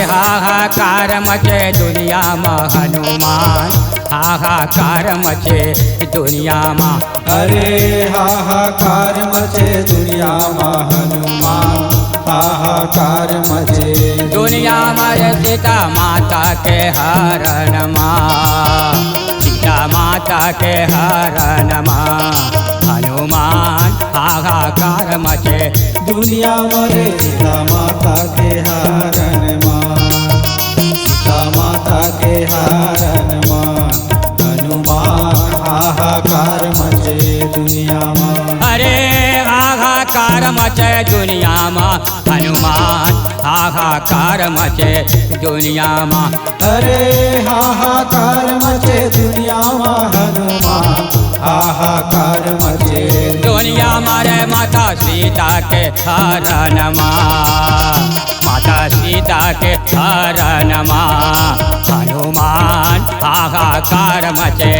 हाहाकार मचे दुनिया में हनुमान, हाहाकार मचे दुनिया में। अरे हाहाकार मचे दुनिया में हनुमान, हाहाकार मचे दुनिया में। सीता माता के हरण माँ, सीता माता के हरण माँ हनुमान, हाहाकार मचे दुनिया में। सीता माता के हरण माँ, सीता माता के हरण माँ हनुमान, हाहाकार मचे दुनिया में। अरे हाहाकार मचे दुनिया में हनुमान, हाहाकार मचे दुनिया में। अरे हाहाकार मचे दुनिया में हनुमान, हाहाकार मचे दुनिया मारे माता सीता के हरण माँ, माता सीता के हरण माँ हनुमान, हाहाकार मचे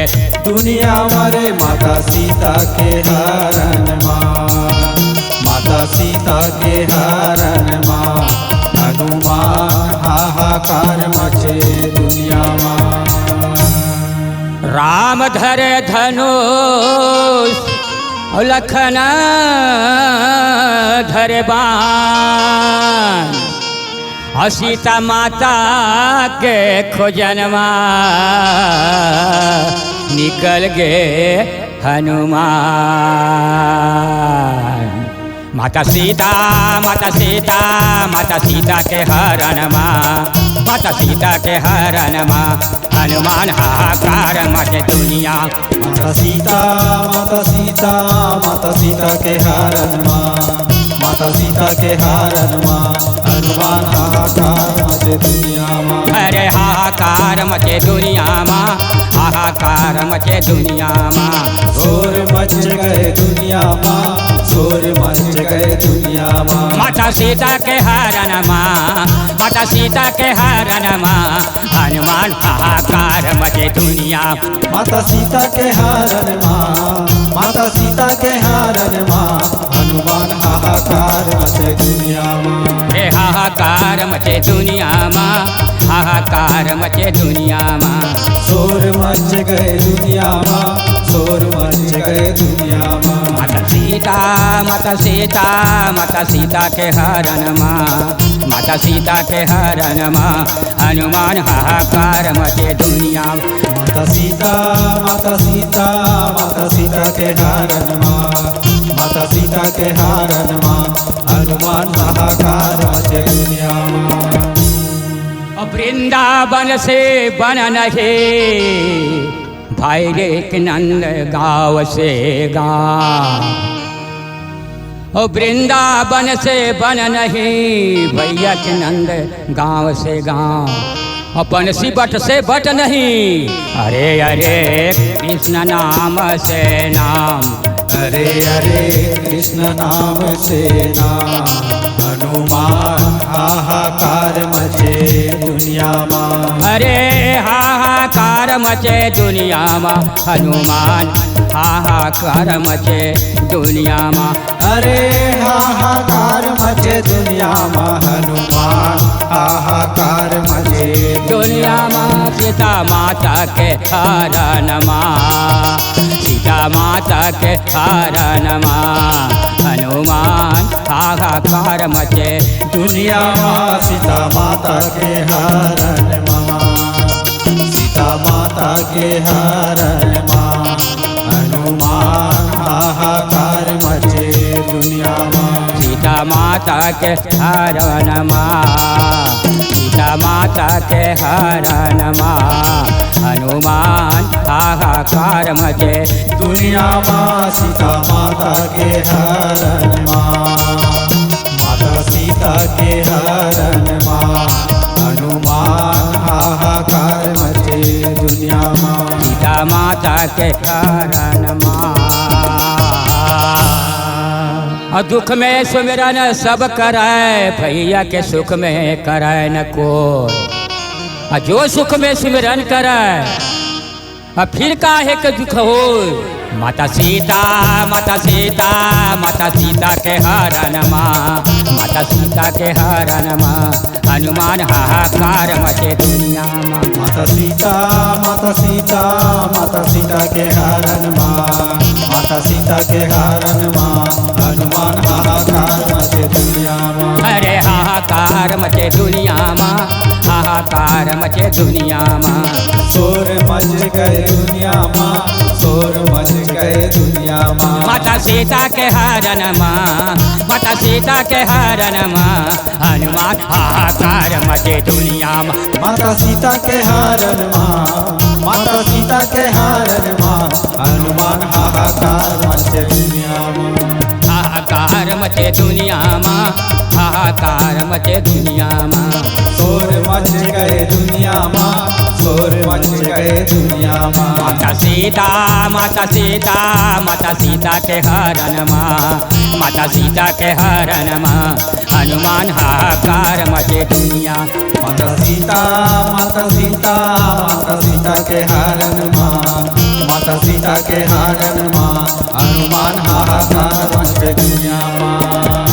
दुनिया मारे माता सीता के हरण माँ, माता सीता के हरण माँ हनुमान, हाहाकार मचे दुनिया माँ। राम धरे धनुष लखन धरे बाण, सीता माता के खोजनमा निकल गए हनुमान। माता सीता माता सीता माता सीता के हरण माँ, माता सीता के हरण माँ हनुमान, हाहाकार मचे दुनिया। माता सीता माता सीता माता सीता के हरण माँ, माता सीता के हरण माँ हनुमान, हाहाकार मचे दुनिया माँ। अरे हाहाकार मचे दुनिया माँ, हाहाकार मचे दुनिया माँ। शोर मच गए दुनिया माँ, शोर मच गए दुनिया माँ। माता सीता के हरण माँ, माता सीता के हरण माँ हनुमान, हाहाकार मचे दुनिया। माता सीता के हरण माँ, माता सीता के हरण माँ हनुमान, हाहाकार मचे दुनिया माँ। हे हाहाकार मचे दुनिया माँ, हाहाकार मचे दुनिया माँ। शोर मच गए दुनिया माँ, शोर मच गए दुनिया माँ। माता सीता माता सीता माता सीता के हरण माँ, माता सीता के हरण माँ हनुमान, हाहाकार मचे दुनिया। माता सीता माता सीता माता सीता के हरण माँ, माता सीता के हरण माँ हनुमान, हाहाकार मचे दुनिया माँ। वृंदावन से बन नहीं भाई रे के नंद गाँव से गाँव, वृंदावन से बन नहीं भैया के नंद गाँव से गाँव, अपन सी बट से बट नहीं। अरे अरे कृष्ण नाम से नाम, अरे अरे कृष्ण नाम से नाम हनुमान, हाहाकार मचे दुनिया माँ। अरे हाहाकार मचे दुनिया माँ हनुमान, हाहाकार मचे दुनिया माँ। अरे हाहाकार मचे दुनिया माँ हनुमान, हाहाकार मचे दुनिया माँ। सीता माता के हरण माँ, सीता माता के हरण माँ हनुमान, हाहाकार मचे दुनिया माँ। सीता माता के हरण माँ, सीता माता के हरण माँ हनुमान, हाहाकार मचे दुनिया माँ। सीता माता के हरण माँ, सीता माता के हरण माँ हनुमान, हाहाकार मचे दुनिया माँ। सीता माता के हरण माँ, माता सीता के हरण माँ हनुमान, हाहाकार मचे दुनिया माँ। सीता माता के हरण माँ। और दुख में सुमिरन सब कराए, भैया के सुख में कराए न कोई। और जो सुख में सुमिरन कराए और फिर काहे के दुख हो। माता सीता माता सीता माता सीता के हरण माँ। माता सीता के हरण माँ। हनुमान हाहाकार मचे दुनिया माँ। माता सीता माता सीता माता सीता के हरण माँ। माता सीता के हरण माँ। हनुमान हाहाकार मचे दुनिया माँ। अरे हाहाकार मचे दुनिया माँ। हाहाकार मचे दुनिया माँ। शोर मच गए दुनिया माँ। शोर मच गए दुनिया माँ। माता सीता के हरण माँ। माता सीता के हरण माँ। हनुमान हाहाकार मचे दुनिया माँ। माता सीता के हरण माँ। माता सीता के हरण माँ। हनुमान हाहाकार मचे दुनिया माँ। हाहाकार मचे दुनिया माँ। हाहाकार मचे दुनिया माँ। शोर मच गए दुनिया माँ। शोर मच गए दुनिया माँ। माता सीता माता सीता माता सीता के हरण माँ। माता सीता के हरण माँ। हनुमान हाहाकार मचे दुनिया। माता सीता माता सीता माता सीता के हरण माँ। माता सीता के हरण माँ। हनुमान हाहाकार मचे दुनिया माँ।